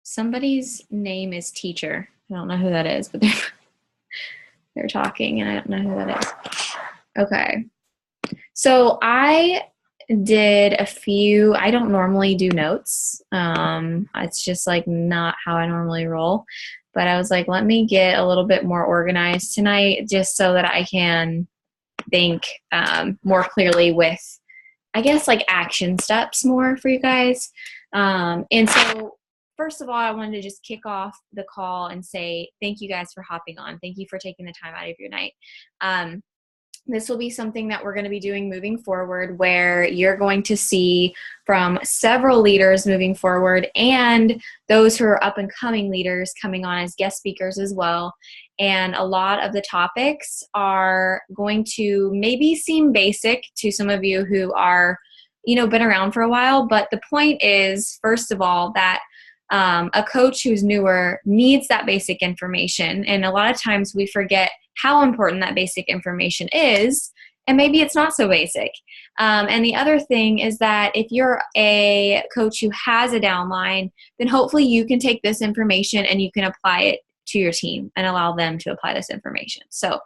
Somebody's name is teacher. I don't know who that is, but they're talking and I don't know who that is. Okay. So I did a few, I don't normally do notes. It's just like not how I normally roll. But I was like, let me get a little bit more organized tonight just so that I can think more clearly with, I guess, like action steps more for you guys. And so first of all, I wanted to just kick off the call and say thank you guys for hopping on. Thank you for taking the time out of your night. This will be something that we're going to be doing moving forward, where you're going to see from several leaders moving forward and those who are up and coming leaders coming on as guest speakers as well. And a lot of the topics are going to maybe seem basic to some of you who are, been around for a while. But the point is, first of all, that a coach who's newer needs that basic information. And a lot of times we forget how important that basic information is, and maybe it's not so basic. And the other thing is that if you're a coach who has a downline, then hopefully you can take this information and you can apply it to your team and allow them to apply this information. So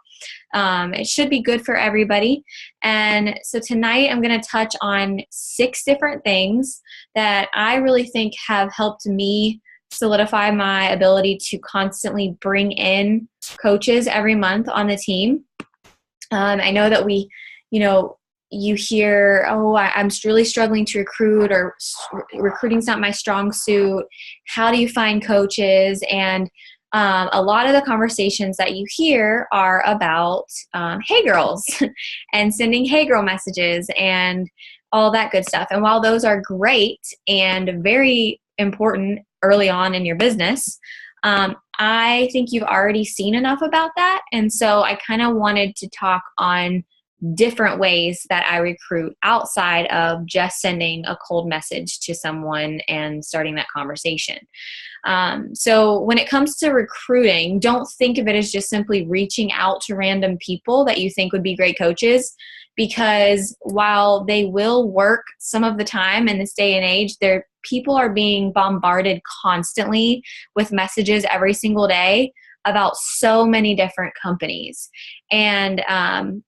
it should be good for everybody. And so tonight I'm going to touch on 6 different things that I really think have helped me solidify my ability to constantly bring in coaches every month on the team. I know that you hear, I'm really struggling to recruit, or recruiting's not my strong suit. How do you find coaches? And a lot of the conversations that you hear are about hey girls and sending hey girl messages and all that good stuff. And while those are great and very important early on in your business, I think you've already seen enough about that. And so I kind of wanted to talk on different ways that I recruit outside of just sending a cold message to someone and starting that conversation. So when it comes to recruiting, don't think of it as just simply reaching out to random people that you think would be great coaches, because while they will work some of the time in this day and age, people are being bombarded constantly with messages every single day about so many different companies. And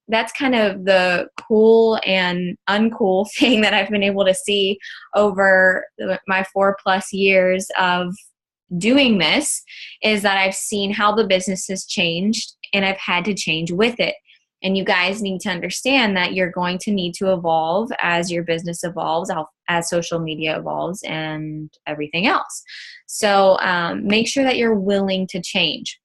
that's kind of the cool and uncool thing that I've been able to see over my 4+ years of doing this, is that I've seen how the business has changed and I've had to change with it. And you guys need to understand that you're going to need to evolve as your business evolves, as social media evolves, and everything else. So make sure that you're willing to change.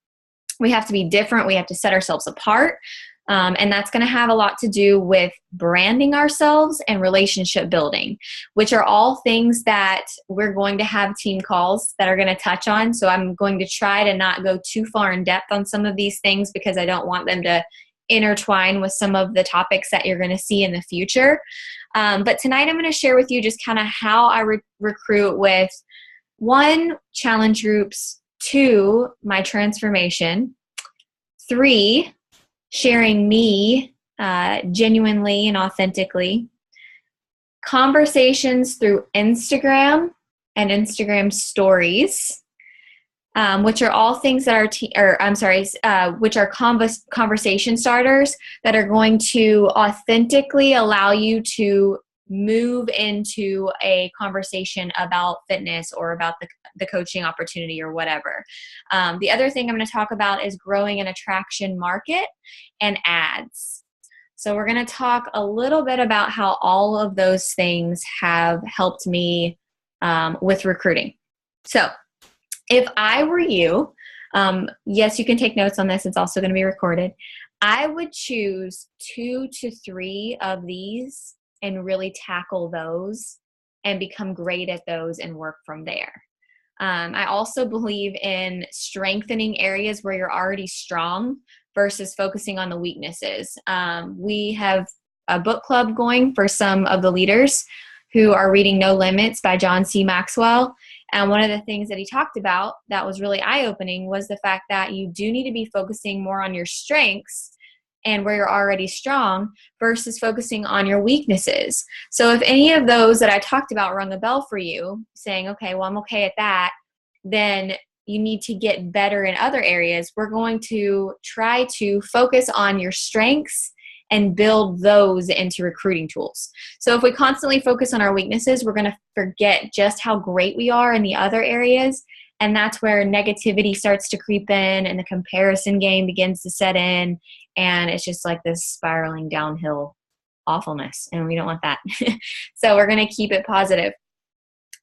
We have to be different. We have to set ourselves apart. And that's going to have a lot to do with branding ourselves and relationship building, which are all things that we're going to have team calls that are going to touch on. So I'm going to try to not go too far in depth on some of these things, because I don't want them to intertwine with some of the topics that you're going to see in the future. But tonight I'm going to share with you just kind of how I recruit with 1, challenge groups, 2, my transformation, 3, sharing me genuinely and authentically, conversations through Instagram and Instagram stories, which are all things that are which are conversation starters that are going to authentically allow you to move into a conversation about fitness or about the coaching opportunity or whatever. The other thing I'm going to talk about is growing an attraction market and ads. So we're going to talk a little bit about how all of those things have helped me with recruiting. So if I were you, yes, you can take notes on this. It's also going to be recorded. I would choose 2 to 3 of these and really tackle those and become great at those and work from there. I also believe in strengthening areas where you're already strong versus focusing on the weaknesses. We have a book club going for some of the leaders who are reading No Limits by John C. Maxwell. And one of the things that he talked about that was really eye-opening was the fact that you do need to be focusing more on your strengths and where you're already strong versus focusing on your weaknesses. So if any of those that I talked about rung a bell for you, saying, okay, well, I'm okay at that, then you need to get better in other areas. We're going to try to focus on your strengths and build those into recruiting tools. So if we constantly focus on our weaknesses, we're going to forget just how great we are in the other areas. And that's where negativity starts to creep in and the comparison game begins to set in. And it's just like this spiraling downhill awfulness. And we don't want that. So we're going to keep it positive.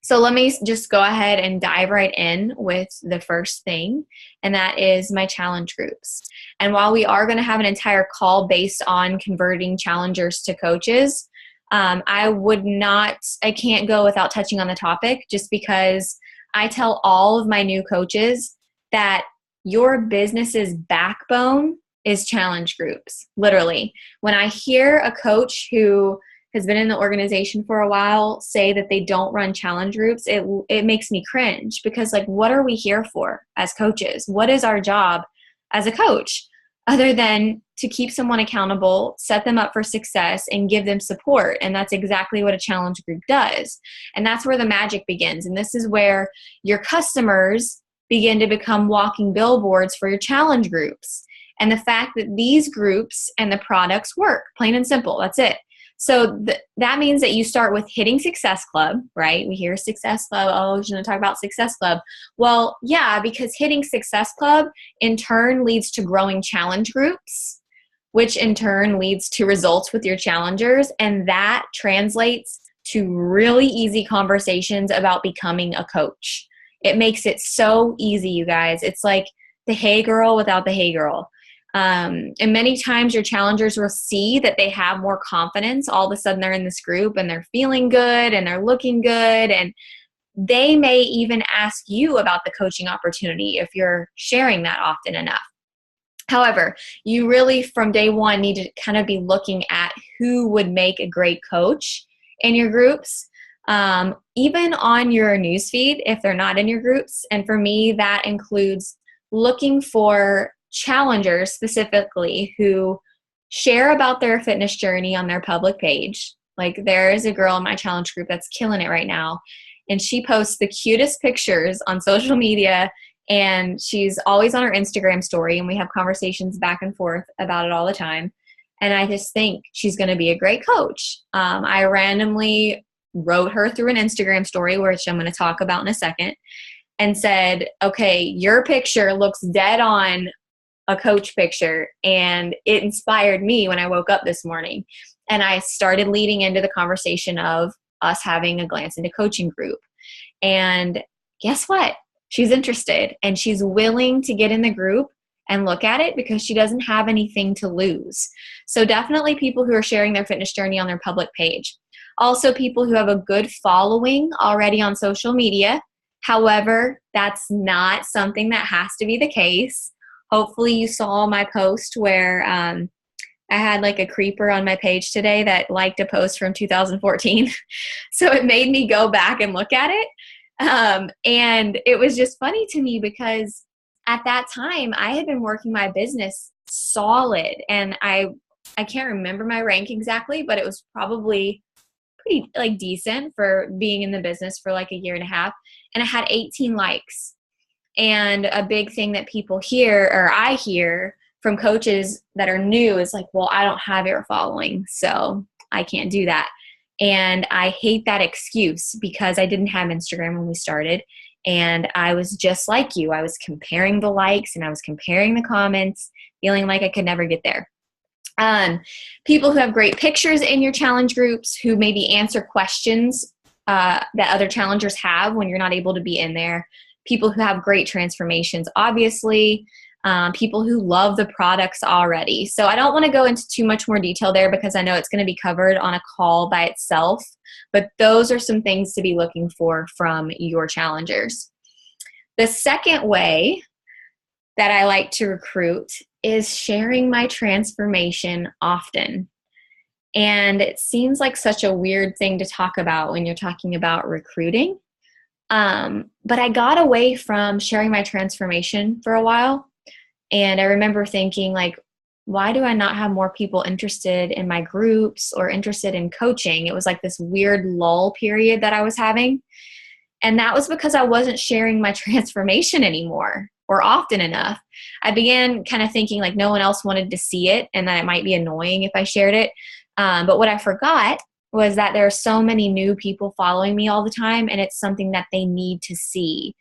So let me just go ahead and dive right in with the first thing, and that is my challenge groups. And while we are going to have an entire call based on converting challengers to coaches, I can't go without touching on the topic, just because I tell all of my new coaches that your business's backbone is challenge groups, literally. When I hear a coach who has been in the organization for a while say that they don't run challenge groups, it makes me cringe, because like, what are we here for as coaches? What is our job as a coach other than to keep someone accountable, set them up for success, and give them support? And that's exactly what a challenge group does. And that's where the magic begins. And this is where your customers begin to become walking billboards for your challenge groups. And the fact that these groups and the products work, plain and simple, that's it. So that means that you start with hitting Success Club, right? We hear Success Club. Oh, you're going to talk about Success Club. Well, yeah, because hitting Success Club in turn leads to growing challenge groups, which in turn leads to results with your challengers. And that translates to really easy conversations about becoming a coach. It makes it so easy, you guys. It's like the hey girl without the hey girl. And many times your challengers will see that they have more confidence. All of a sudden they're in this group and they're feeling good and they're looking good. And they may even ask you about the coaching opportunity if you're sharing that often enough. However, you really from day one need to kind of be looking at who would make a great coach in your groups, even on your newsfeed if they're not in your groups. And for me, that includes looking for challengers specifically who share about their fitness journey on their public page. Like, there is a girl in my challenge group that's killing it right now, and she posts the cutest pictures on social media, and she's always on her Instagram story, and we have conversations back and forth about it all the time. And I just think she's going to be a great coach. I randomly wrote her through an Instagram story, which I'm going to talk about in a second, and said, okay, your picture looks dead on a coach picture. And it inspired me when I woke up this morning. And I started leading into the conversation of us having a glance into coaching group. And guess what? She's interested and she's willing to get in the group and look at it because she doesn't have anything to lose. So definitely people who are sharing their fitness journey on their public page. Also people who have a good following already on social media. However, that's not something that has to be the case. Hopefully you saw my post where I had like a creeper on my page today that liked a post from 2014. So it made me go back and look at it. And it was just funny to me because at that time I had been working my business solid, and I can't remember my rank exactly, but it was probably pretty like decent for being in the business for like a year and a half. And I had 18 likes. And a big thing that people hear, or I hear from coaches that are new, is like, well, I don't have your following, so I can't do that. And I hate that excuse because I didn't have Instagram when we started. And I was just like you. I was comparing the likes and I was comparing the comments, feeling like I could never get there. People who have great pictures in your challenge groups, who maybe answer questions that other challengers have when you're not able to be in there. People who have great transformations, obviously. People who love the products already. So I don't want to go into too much more detail there because I know it's going to be covered on a call by itself. But those are some things to be looking for from your challengers. The second way that I like to recruit is sharing my transformation often. And it seems like such a weird thing to talk about when you're talking about recruiting. But I got away from sharing my transformation for a while. And I remember thinking, like, why do I not have more people interested in my groups or interested in coaching? It was like this weird lull period that I was having. And that was because I wasn't sharing my transformation anymore or often enough. I began kind of thinking like no one else wanted to see it and that it might be annoying if I shared it. But what I forgot was that there are so many new people following me all the time, and it's something that they need to see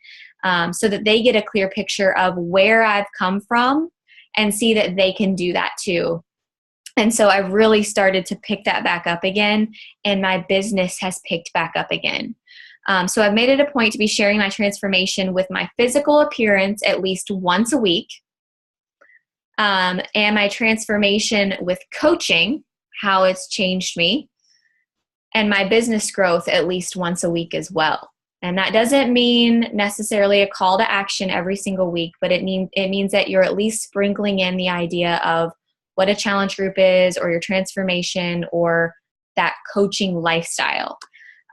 so that they get a clear picture of where I've come from and see that they can do that too. And so I've really started to pick that back up again, and my business has picked back up again. So I've made it a point to be sharing my transformation with my physical appearance at least once a week, and my transformation with coaching, how it's changed me, and my business growth at least once a week as well. And that doesn't mean necessarily a call to action every single week, but it means that you're at least sprinkling in the idea of what a challenge group is, or your transformation, or that coaching lifestyle.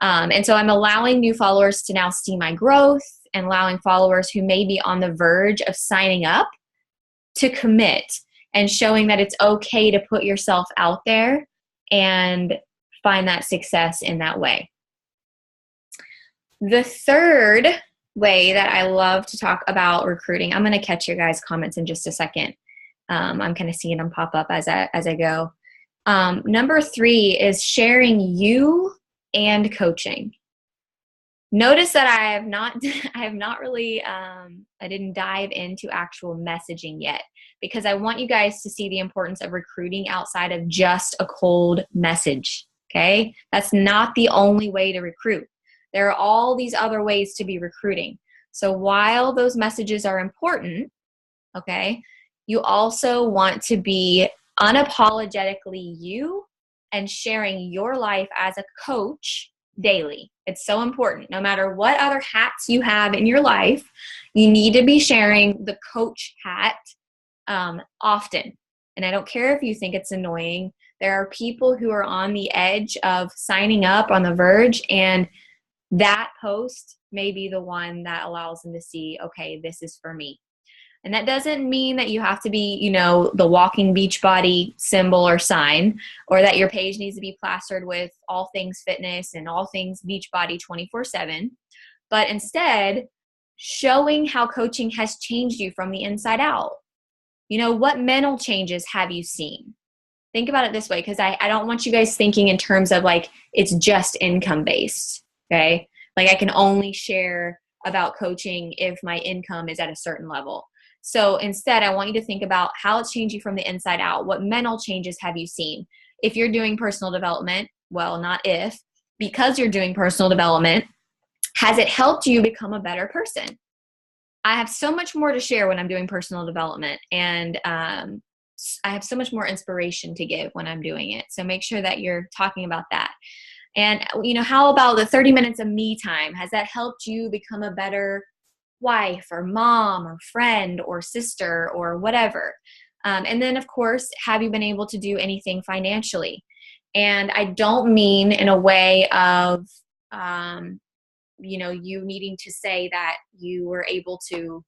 And so I'm allowing new followers to now see my growth, and allowing followers who may be on the verge of signing up to commit, and showing that it's okay to put yourself out there and find that success in that way. The third way that I love to talk about recruiting, I'm going to catch your guys' comments in just a second. I'm kind of seeing them pop up as I go. Number 3 is sharing you and coaching. Notice that I have not really, I didn't dive into actual messaging yet, because I want you guys to see the importance of recruiting outside of just a cold message. Okay. That's not the only way to recruit. There are all these other ways to be recruiting. So while those messages are important, okay, you also want to be unapologetically you and sharing your life as a coach daily. It's so important. No matter what other hats you have in your life, you need to be sharing the coach hat often. And I don't care if you think it's annoying. There are people who are on the edge of signing up, on the verge, and that post may be the one that allows them to see, okay, this is for me. And that doesn't mean that you have to be, the walking beach body symbol or sign, or that your page needs to be plastered with all things fitness and all things beach body 24/7. But instead, showing how coaching has changed you from the inside out. What mental changes have you seen? Think about it this way, because I don't want you guys thinking in terms of like it's just income based, okay? Like I can only share about coaching if my income is at a certain level. So instead, I want you to think about how it's changed you from the inside out. What mental changes have you seen? If you're doing personal development, well, not if, because you're doing personal development, has it helped you become a better person? I have so much more to share when I'm doing personal development, and I have so much more inspiration to give when I'm doing it. So make sure that you're talking about that. And, how about the 30 minutes of me time? Has that helped you become a better wife or mom or friend or sister or whatever? And then, of course, have you been able to do anything financially? And I don't mean in a way of, you needing to say that you were able to,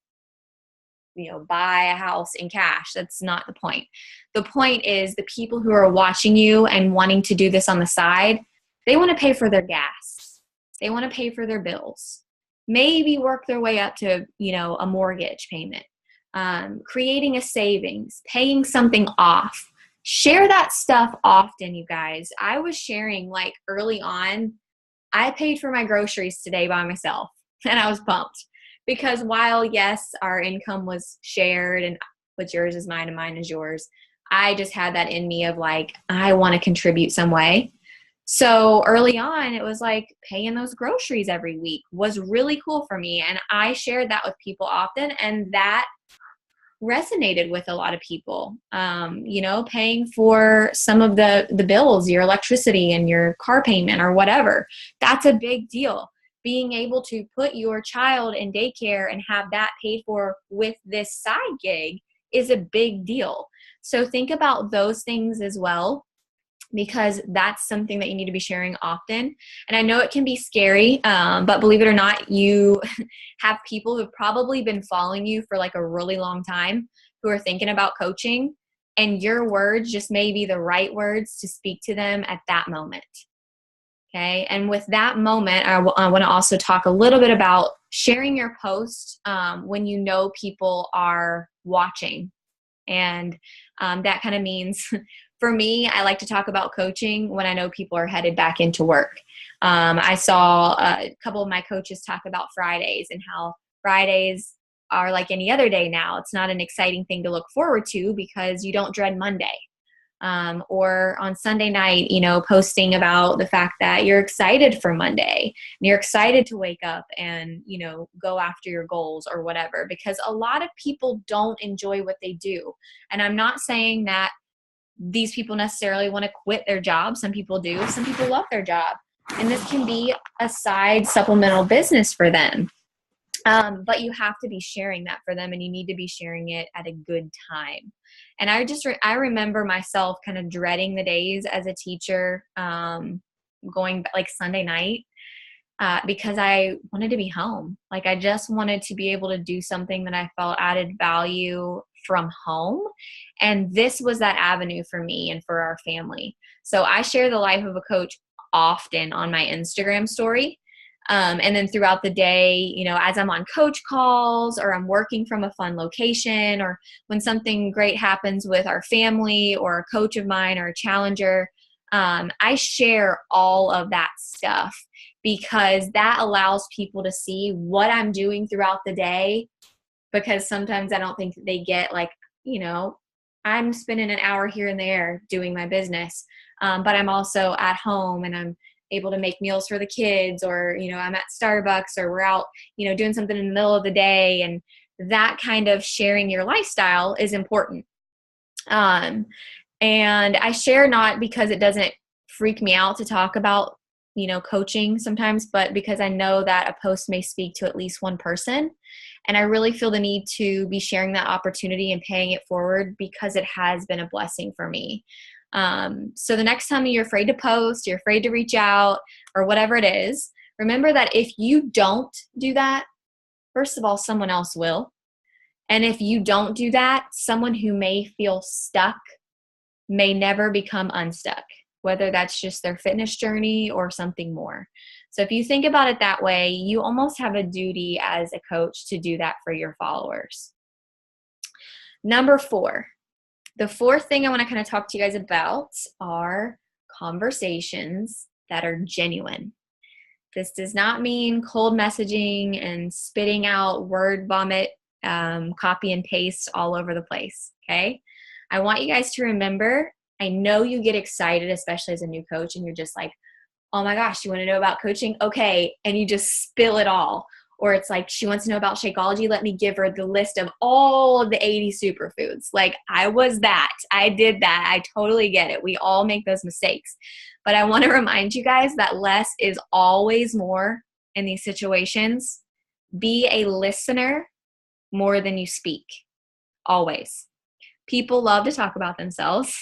buy a house in cash. That's not the point. The point is the people who are watching you and wanting to do this on the side, they want to pay for their gas. They want to pay for their bills. Maybe work their way up to, a mortgage payment, creating a savings, paying something off. Share that stuff often, you guys. I was sharing like early on, I paid for my groceries today by myself, and I was pumped. Because while, yes, our income was shared and what's yours is mine and mine is yours, I just had that in me of like, I want to contribute some way. So early on, it was like paying those groceries every week was really cool for me. And I shared that with people often, and that resonated with a lot of people. Paying for some of the bills, your electricity and your car payment or whatever. That's a big deal. Being able to put your child in daycare and have that paid for with this side gig is a big deal. So think about those things as well, because that's something that you need to be sharing often. And I know it can be scary, but believe it or not, you have people who've probably been following you for like a really long time who are thinking about coaching, and your words just may be the right words to speak to them at that moment. Okay. And with that moment, I want to also talk a little bit about sharing your post when you know people are watching. And that kind of means, for me, I like to talk about coaching when I know people are headed back into work. I saw a couple of my coaches talk about Fridays and how Fridays are like any other day now. It's not an exciting thing to look forward to because you don't dread Monday. Or on Sunday night, posting about the fact that you're excited for Monday and you're excited to wake up and, go after your goals or whatever, because a lot of people don't enjoy what they do. And I'm not saying that these people necessarily want to quit their job. Some people do. Some people love their job. And this can be a side supplemental business for them. But you have to be sharing that for them, and you need to be sharing it at a good time. And I remember myself kind of dreading the days as a teacher, going like Sunday night, because I wanted to be home. Like I just wanted to be able to do something that I felt added value from home. And this was that avenue for me and for our family. So I share the life of a coach often on my Instagram story. And then throughout the day, as I'm on coach calls or I'm working from a fun location, or when something great happens with our family or a coach of mine or a challenger, I share all of that stuff because that allows people to see what I'm doing throughout the day. Because sometimes I don't think they get like, I'm spending an hour here and there doing my business, but I'm also at home and I'm able to make meals for the kids, or, I'm at Starbucks, or we're out, doing something in the middle of the day. And that kind of sharing your lifestyle is important. And I share not because it doesn't freak me out to talk about, coaching sometimes, but because I know that a post may speak to at least one person. And I really feel the need to be sharing that opportunity and paying it forward because it has been a blessing for me. So the next time you're afraid to post, you're afraid to reach out, or whatever it is, remember that if you don't do that, first of all, someone else will. And if you don't do that, someone who may feel stuck may never become unstuck, whether that's just their fitness journey or something more. So if you think about it that way, you almost have a duty as a coach to do that for your followers. Number 4. The fourth thing I want to kind of talk to you guys about are conversations that are genuine. This does not mean cold messaging and spitting out word vomit, copy and paste all over the place, okay? I want you guys to remember, I know you get excited, especially as a new coach, and you're just like, oh my gosh, you want to know about coaching? Okay, and you just spill it all. Or it's like, she wants to know about Shakeology. Let me give her the list of all of the 80 superfoods. Like, I was that. I did that. I totally get it. We all make those mistakes. But I want to remind you guys that less is always more in these situations. Be a listener more than you speak. Always. People love to talk about themselves.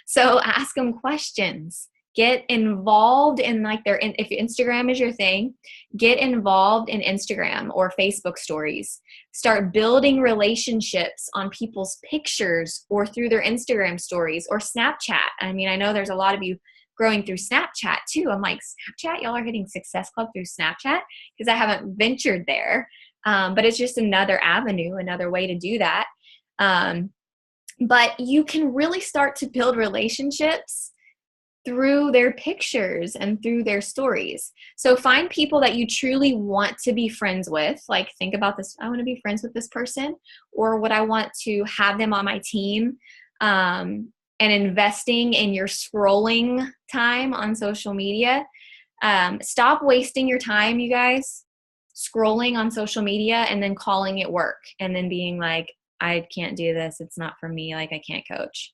So ask them questions. Get involved in if Instagram is your thing, get involved in Instagram or Facebook stories. Start building relationships on people's pictures or through their Instagram stories or Snapchat. I mean, I know there's a lot of you growing through Snapchat too. I'm like, Snapchat? Y'all are hitting Success Club through Snapchat? Because I haven't ventured there. But it's just another avenue, another way to do that. But you can really start to build relationships through their pictures and through their stories. So find people that you truly want to be friends with. Like, think about this. I want to be friends with this person, or would I want to have them on my team? And investing in your scrolling time on social media. Stop wasting your time, you guys, scrolling on social media and then calling it work and then being like, I can't do this. It's not for me. Like, I can't coach.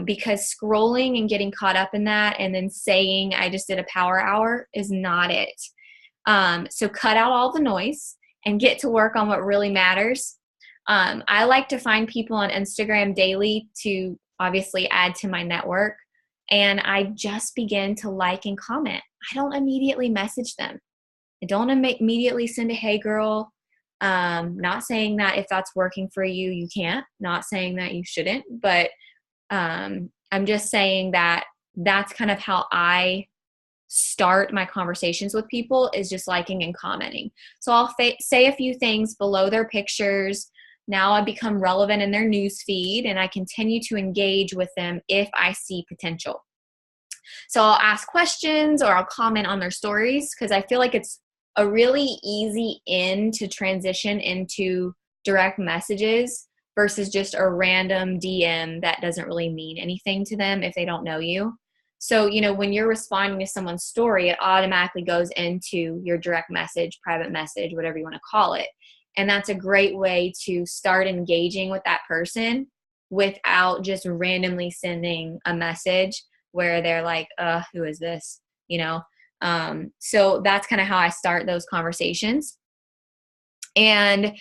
Because scrolling and getting caught up in that and then saying I just did a power hour is not it. So cut out all the noise and get to work on what really matters. I like to find people on Instagram daily to obviously add to my network, and I just begin to like and comment. I don't immediately message them. I don't immediately send a hey girl. Not saying that if that's working for you, you can't. Not saying that you shouldn't, but I'm just saying that that's kind of how I start my conversations with people is just liking and commenting. So I'll say a few things below their pictures. Now I become relevant in their news feed, and I continue to engage with them if I see potential. So I'll ask questions or I'll comment on their stories, because I feel like it's a really easy in to transition into direct messages versus just a random DM that doesn't really mean anything to them if they don't know you. So, when you're responding to someone's story, it automatically goes into your direct message, private message, whatever you want to call it. And that's a great way to start engaging with that person without just randomly sending a message where they're like, who is this? So that's kind of how I start those conversations. And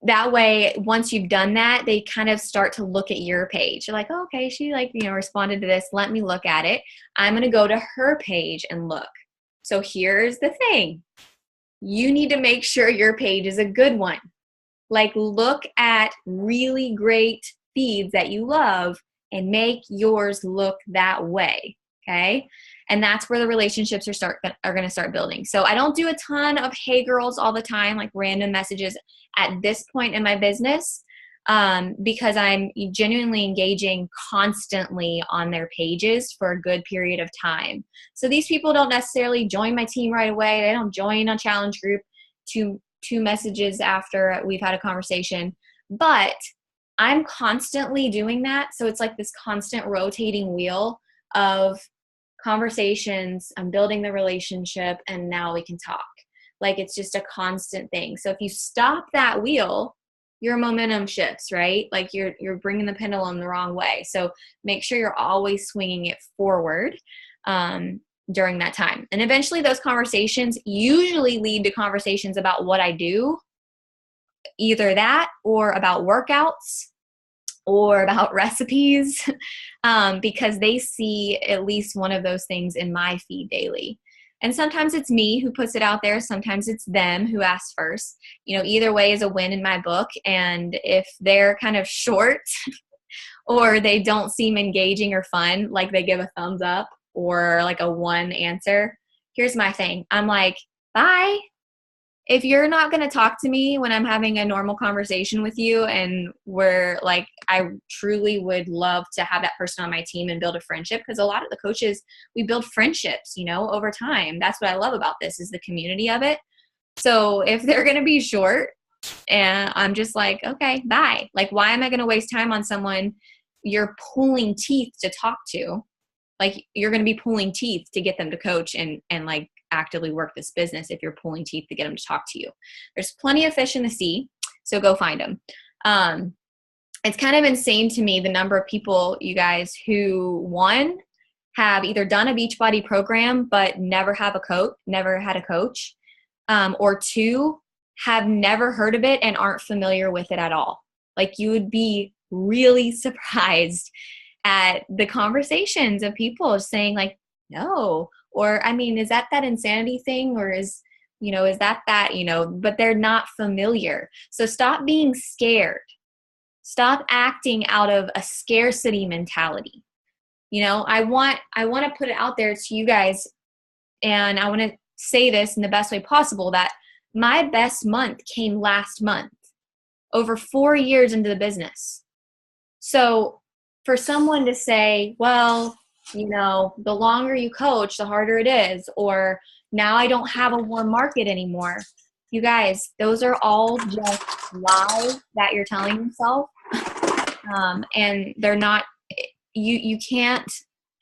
that way, once you've done that, they kind of start to look at your page. You're like, oh, okay, she responded to this. Let me look at it. I'm going to go to her page and look. So here's the thing. You need to make sure your page is a good one. Like, look at really great feeds that you love and make yours look that way. Okay. And that's where the relationships are going to start building. So I don't do a ton of hey girls all the time, like random messages at this point in my business, because I'm genuinely engaging constantly on their pages for a good period of time. So these people don't necessarily join my team right away. They don't join a challenge group two messages after we've had a conversation, but I'm constantly doing that. So it's like this constant rotating wheel of conversations. I'm building the relationship, and now we can talk. Like, it's just a constant thing. So if you stop that wheel, your momentum shifts, right? Like you're bringing the pendulum the wrong way. So make sure you're always swinging it forward during that time. And eventually those conversations usually lead to conversations about what I do, either that or about workouts or about recipes, because they see at least one of those things in my feed daily. And sometimes it's me who puts it out there. Sometimes it's them who asks first. Either way is a win in my book. And if they're kind of short or they don't seem engaging or fun, like they give a thumbs up or like a one answer, here's my thing. I'm like, bye. If you're not going to talk to me when I'm having a normal conversation with you, and we're like, I truly would love to have that person on my team and build a friendship, because a lot of the coaches, we build friendships, over time. That's what I love about this, is the community of it. So if they're going to be short and I'm just like, okay, bye. Like, why am I going to waste time on someone you're pulling teeth to talk to? Like, you're going to be pulling teeth to get them to coach and like actively work this business if you're pulling teeth to get them to talk to you. There's plenty of fish in the sea, so go find them. It's kind of insane to me the number of people, you guys, who one, have either done a Beachbody program but never had a coach, or two, have never heard of it and aren't familiar with it at all. Like, you would be really surprised at the conversations of people saying like, no, or, I mean, is that insanity thing? Or is that, but they're not familiar. So stop being scared. Stop acting out of a scarcity mentality. I want to put it out there to you guys, and I want to say this in the best way possible, that my best month came last month, over 4 years into the business. So for someone to say, well, the longer you coach, the harder it is, or now I don't have a warm market anymore. You guys, those are all just lies that you're telling yourself. And they're not, you can't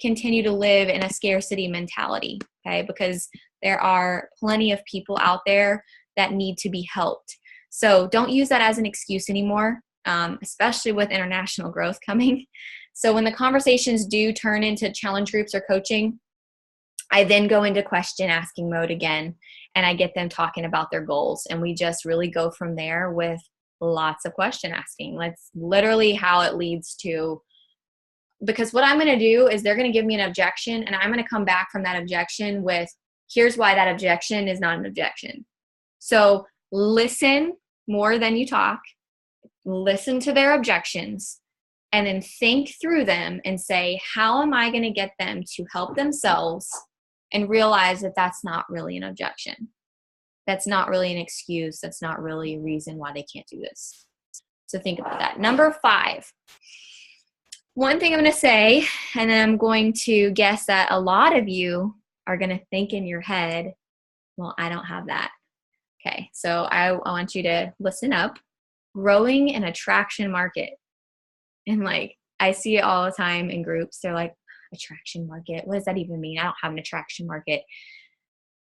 continue to live in a scarcity mentality, okay? Because there are plenty of people out there that need to be helped. So don't use that as an excuse anymore, especially with international growth coming. So when the conversations do turn into challenge groups or coaching, I then go into question asking mode again, and I get them talking about their goals. And we just really go from there with lots of question asking. That's literally how it leads to, because what I'm going to do is they're going to give me an objection, and I'm going to come back from that objection with, here's why that objection is not an objection. So listen more than you talk, listen to their objections, and then think through them and say, how am I going to get them to help themselves and realize that that's not really an objection. That's not really an excuse. That's not really a reason why they can't do this. So think about that. Number 5. One thing I'm going to say, and then I'm going to guess that a lot of you are going to think in your head, well, I don't have that. Okay, so I want you to listen up. Growing an attraction market. And like, I see it all the time in groups. They're like, attraction market? What does that even mean? I don't have an attraction market.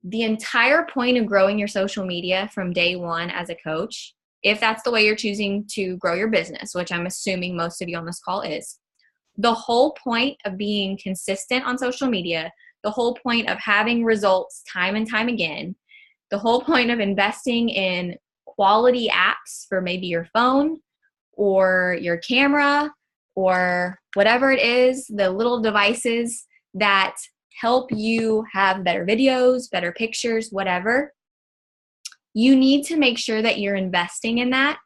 The entire point of growing your social media from day one as a coach, if that's the way you're choosing to grow your business, which I'm assuming most of you on this call is, the whole point of being consistent on social media, the whole point of having results time and time again, the whole point of investing in quality apps for maybe your phone or your camera or whatever it is, the little devices that help you have better videos, better pictures, whatever, you need to make sure that you're investing in that,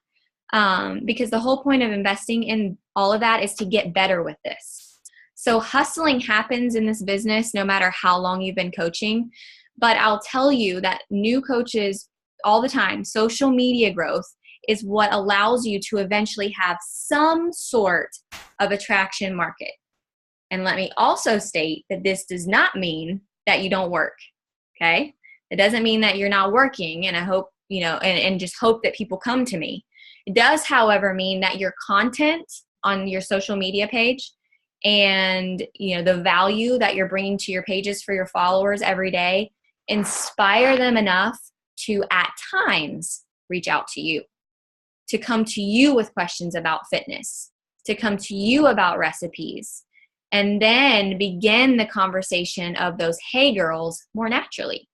because the whole point of investing in all of that is to get better with this. So hustling happens in this business no matter how long you've been coaching. But I'll tell you that new coaches all the time, social media growth is what allows you to eventually have some sort of attraction market. And let me also state that this does not mean that you don't work, okay? It doesn't mean that you're not working, and I hope, and just hope that people come to me. It does, however, mean that your content on your social media page and, the value that you're bringing to your pages for your followers every day inspire them enough to, at times, reach out to you, to come to you with questions about fitness, to come to you about recipes, and then begin the conversation of those hey girls more naturally.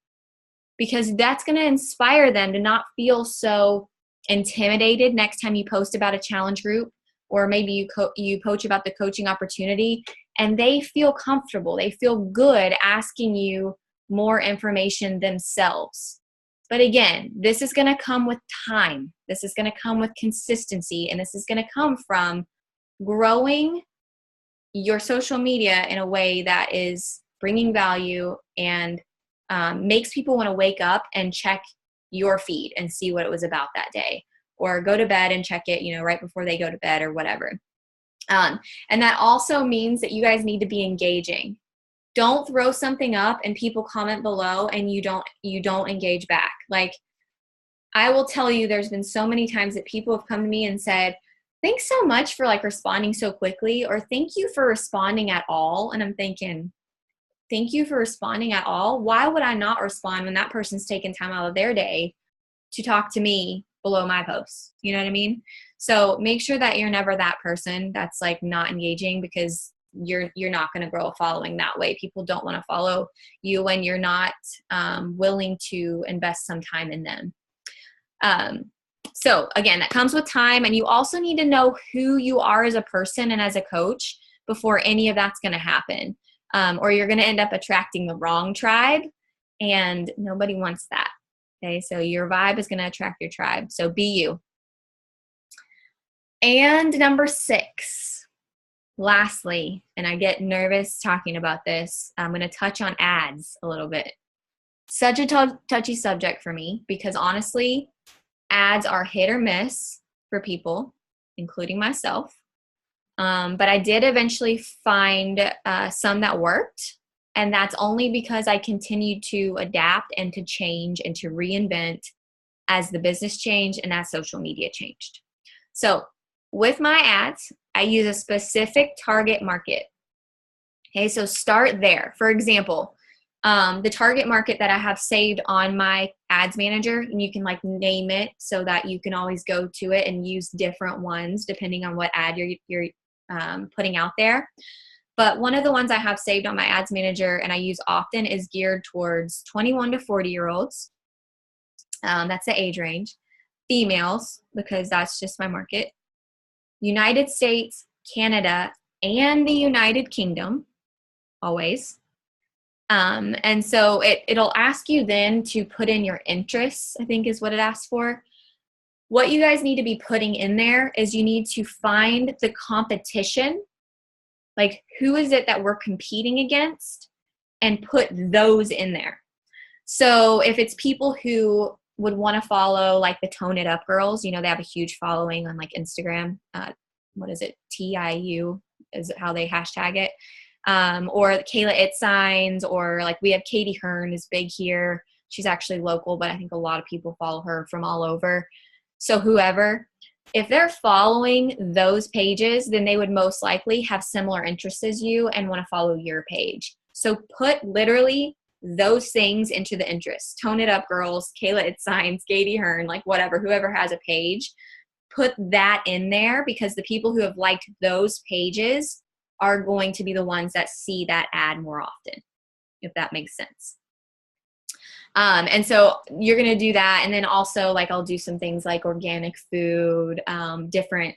Because that's going to inspire them to not feel so intimidated next time you post about a challenge group, or maybe you coach about the coaching opportunity, and they feel comfortable. They feel good asking you more information themselves. But again, this is going to come with time. This is going to come with consistency, and this is going to come from growing your social media in a way that is bringing value and makes people want to wake up and check your feed and see what it was about that day, or go to bed and check it, right before they go to bed or whatever. And that also means that you guys need to be engaging. Don't throw something up and people comment below and you don't engage back. Like, I will tell you, there's been so many times that people have come to me and said, thanks so much for responding so quickly, or thank you for responding at all. And I'm thinking, thank you for responding at all? Why would I not respond when that person's taken time out of their day to talk to me below my posts? You know what I mean? So make sure that you're never that person that's not engaging, because you're not going to grow a following that way. People don't want to follow you when you're not willing to invest some time in them. So again, that comes with time, and you also need to know who you are as a person and as a coach before any of that's going to happen. Or you're going to end up attracting the wrong tribe, and nobody wants that. Okay, so your vibe is going to attract your tribe. So be you. And number 6, lastly, and I get nervous talking about this, I'm going to touch on ads a little bit. Such a touchy subject for me, because honestly, ads are hit or miss for people, including myself. But I did eventually find some that worked, and that's only because I continued to adapt and to change and to reinvent as the business changed and as social media changed. So with my ads, I use a specific target market. Okay, so start there. For example, the target market that I have saved on my ads manager, and you can name it so that you can always go to it and use different ones depending on what ad you're putting out there. But one of the ones I have saved on my ads manager and I use often is geared towards 21 to 40 year olds. That's the age range. Females, because that's just my market. United States, Canada, and the United Kingdom, always. And so it'll ask you then to put in your interests, I think is what it asks for. What you guys need to be putting in there is you need to find the competition. Who is it that we're competing against? and put those in there. So if it's people who would want to follow like the Tone It Up girls, you know, they have a huge following on like Instagram. What is it? TIU is how they hashtag it. Or Kayla It Signs, or like we have Katie Hearn is big here. She's actually local, but I think a lot of people follow her from all over. So whoever, if they're following those pages, then they would most likely have similar interests as you and want to follow your page. So put literally those things into the interests. Tone It Up girls, Kayla It Signs, Katie Hearn, like whatever, whoever has a page, put that in there, because the people who have liked those pages are going to be the ones that see that ad more often, if that makes sense. And so you're going to do that. And then also like I'll do some things like organic food, different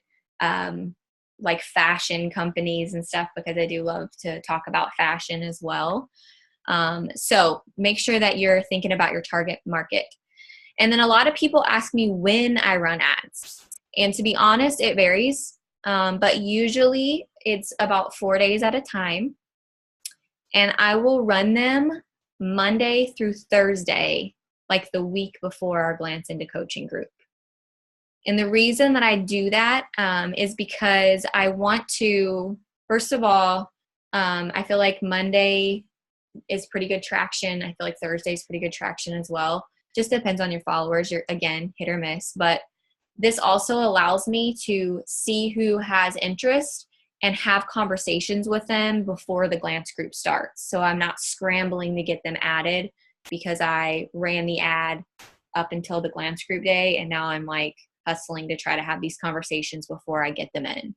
like fashion companies and stuff, because I do love to talk about fashion as well. So make sure that you're thinking about your target market. And then a lot of people ask me when I run ads. And to be honest, it varies. But usually it's about 4 days at a time. And I will run them Monday through Thursday, like the week before our Glance into Coaching group. And the reason that I do that is because I want to, first of all, I feel like Monday is pretty good traction. I feel like Thursday is pretty good traction as well. Just depends on your followers. You're, again, hit or miss. But this also allows me to see who has interest and have conversations with them before the Glance group starts. So I'm not scrambling to get them added because I ran the ad up until the Glance group day, and now I'm like hustling to try to have these conversations before I get them in.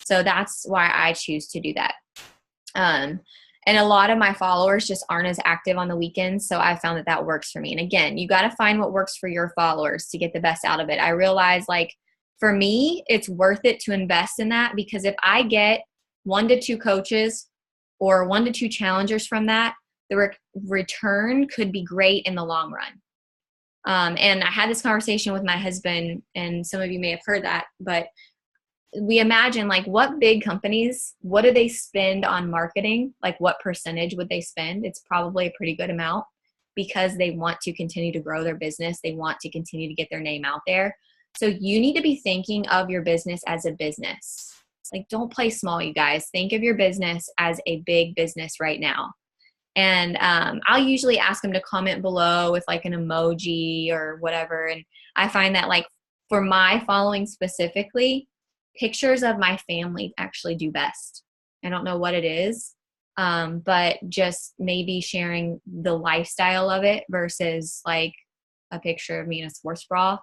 So that's why I choose to do that. And a lot of my followers just aren't as active on the weekends, so I found that that works for me. And again, you got to find what works for your followers to get the best out of it. I realize, like, for me, it's worth it to invest in that, because if I get 1 to 2 coaches or 1 to 2 challengers from that, the return could be great in the long run. And I had this conversation with my husband, and some of you may have heard that, but we imagine, like, what big companies, what do they spend on marketing? Like, what percentage would they spend? It's probably a pretty good amount, because they want to continue to grow their business. They want to continue to get their name out there. So you need to be thinking of your business as a business. Like, don't play small, you guys. Think of your business as a big business right now. And I'll usually ask them to comment below with like an emoji or whatever. And I find that, like, for my following specifically, pictures of my family actually do best. I don't know what it is, but just maybe sharing the lifestyle of it versus like a picture of me in a sports bra.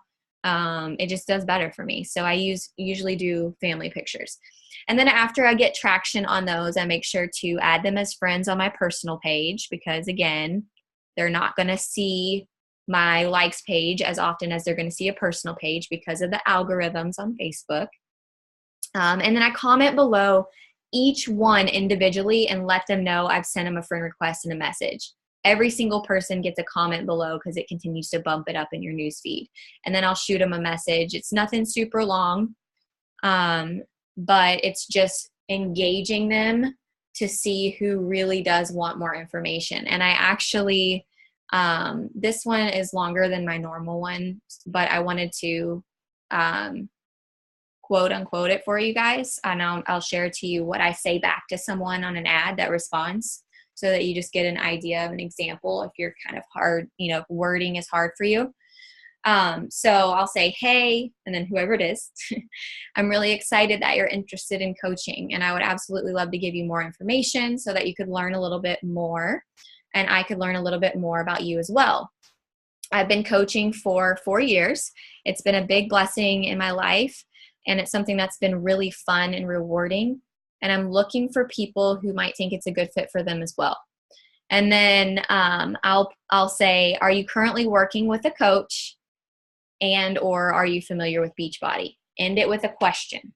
It just does better for me. So I usually do family pictures. And then after I get traction on those, I make sure to add them as friends on my personal page, because again, they're not going to see my likes page as often as they're going to see a personal page because of the algorithms on Facebook. And then I comment below each one individually and let them know I've sent them a friend request and a message. Every single person gets a comment below because it continues to bump it up in your newsfeed. And then I'll shoot them a message. It's nothing super long, but it's just engaging them to see who really does want more information. And I actually, this one is longer than my normal one, but I wanted to quote unquote it for you guys. And I'll share to you what I say back to someone on an ad that responds, so that you just get an idea of an example if you're kind of hard, if wording is hard for you. So I'll say, hey, and then whoever it is, I'm really excited that you're interested in coaching, and I would absolutely love to give you more information so that you could learn a little bit more, and I could learn a little bit more about you as well. I've been coaching for 4 years. It's been a big blessing in my life, and it's something that's been really fun and rewarding. And I'm looking for people who might think it's a good fit for them as well. And then I'll say, are you currently working with a coach, and or are you familiar with Beachbody? End it with a question.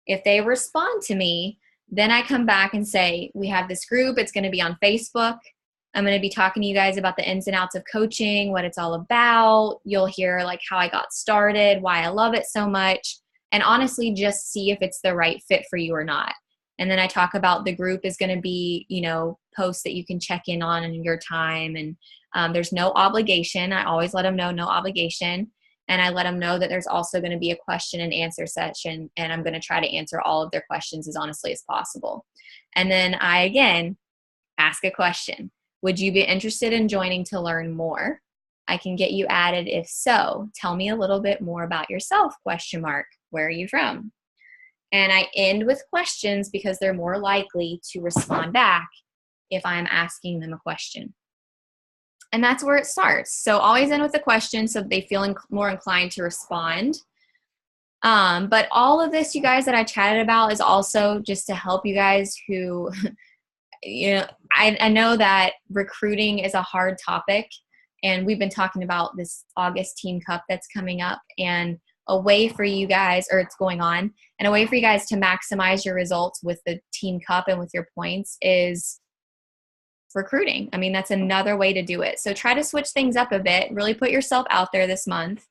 If they respond to me, then I come back and say, we have this group. It's going to be on Facebook. I'm going to be talking to you guys about the ins and outs of coaching, what it's all about. You'll hear like how I got started, why I love it so much, and honestly just see if it's the right fit for you or not. And then I talk about the group is going to be, posts that you can check in on in your time. And there's no obligation. I always let them know, no obligation. And I let them know that there's also going to be a question and answer session, and I'm going to try to answer all of their questions as honestly as possible. And then I, again, ask a question. Would you be interested in joining to learn more? I can get you added if so. Tell me a little bit more about yourself, ? Where are you from? And I end with questions because they're more likely to respond back if I'm asking them a question. And that's where it starts. So always end with a question so they feel more inclined to respond. But all of this, you guys, that I chatted about is also just to help you guys who, I know that recruiting is a hard topic. And we've been talking about this August Team Cup that's coming up, and a way for you guys, or it's going on, and a way for you guys to maximize your results with the Team Cup and with your points is recruiting. I mean, that's another way to do it. So try to switch things up a bit, really put yourself out there this month.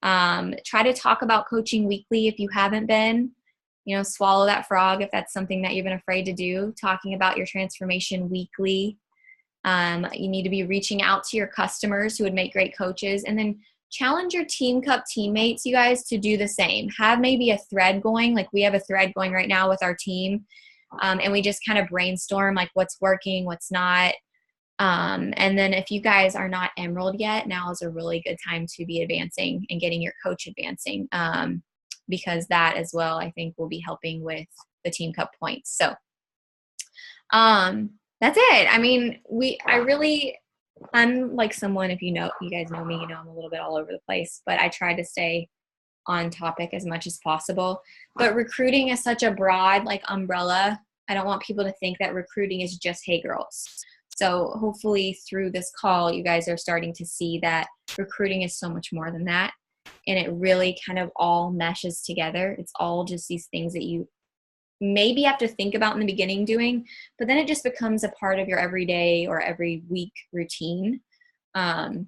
Try to talk about coaching weekly if you haven't been. Swallow that frog if that's something that you've been afraid to do. Talking about your transformation weekly. You need to be reaching out to your customers who would make great coaches, and then challenge your Team Cup teammates, you guys, to do the same. Have maybe a thread going, like we have a thread going right now with our team, and we just kind of brainstorm like what's working, what's not. And then if you guys are not Emerald yet, now is a really good time to be advancing and getting your coach advancing, because that as well, I think, will be helping with the Team Cup points. So that's it. I mean, I'm like someone, if you guys know me, I'm a little bit all over the place, but I try to stay on topic as much as possible. But recruiting is such a broad umbrella. I don't want people to think that recruiting is just Hey Girls. So hopefully through this call, you guys are starting to see that recruiting is so much more than that. And it really kind of all meshes together. It's all just these things that you maybe have to think about in the beginning doing, but then it just becomes a part of your everyday or every week routine. But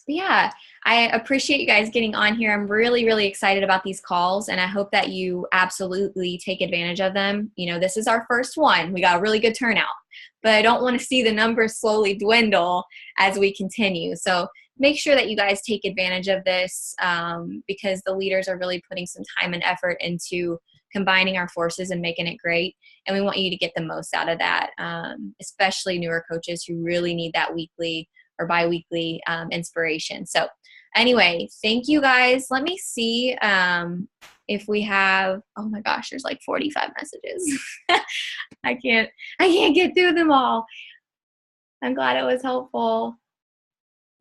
yeah, I appreciate you guys getting on here. I'm really, really excited about these calls, and I hope that you absolutely take advantage of them. This is our first one. We got a really good turnout, but I don't want to see the numbers slowly dwindle as we continue. So make sure that you guys take advantage of this, because the leaders are really putting some time and effort into combining our forces and making it great. And we want you to get the most out of that, especially newer coaches who really need that weekly or bi-weekly inspiration. So anyway, thank you guys. Let me see if we have, oh my gosh, there's 45 messages. I can't get through them all. I'm glad it was helpful.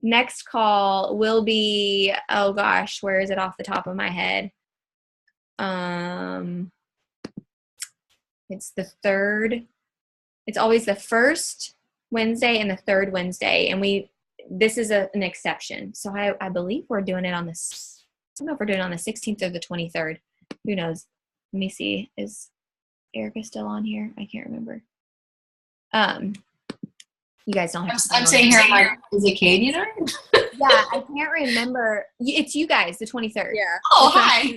Next call will be, oh gosh, where is it off the top of my head? It's the third. It's always the first Wednesday and the third Wednesday, and this is an exception. So I believe we're doing it on this. I don't know if we're doing it on the 16th or the 23rd. Who knows? Let me see. Is Erica still on here? I can't remember. You guys don't have to. I'm sitting here. I'm like, is it Katie there? Yeah, I can't remember. It's you guys, the 23rd. Yeah. Oh, hi.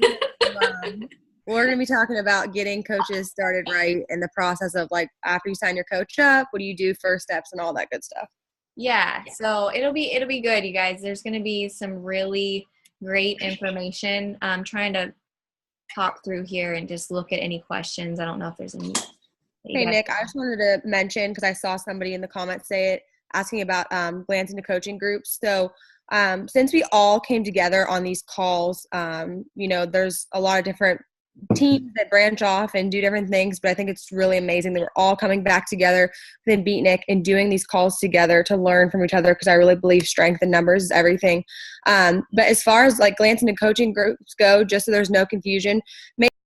We're going to be talking about getting coaches started right in the process of after you sign your coach up, what do you do, first steps, and all that good stuff. Yeah. So it'll be good, you guys. There's going to be some really great information. I'm trying to talk through here and just look at any questions. I don't know if there's any. Hey, Nick, I just wanted to mention, because I saw somebody in the comments say it, asking about glancing to coaching groups. So since we all came together on these calls, there's a lot of different teams that branch off and do different things, but I think it's really amazing that we're all coming back together within BeatNIK and doing these calls together to learn from each other, because I really believe strength in numbers is everything. But as far as glancing to coaching groups go, just so there's no confusion,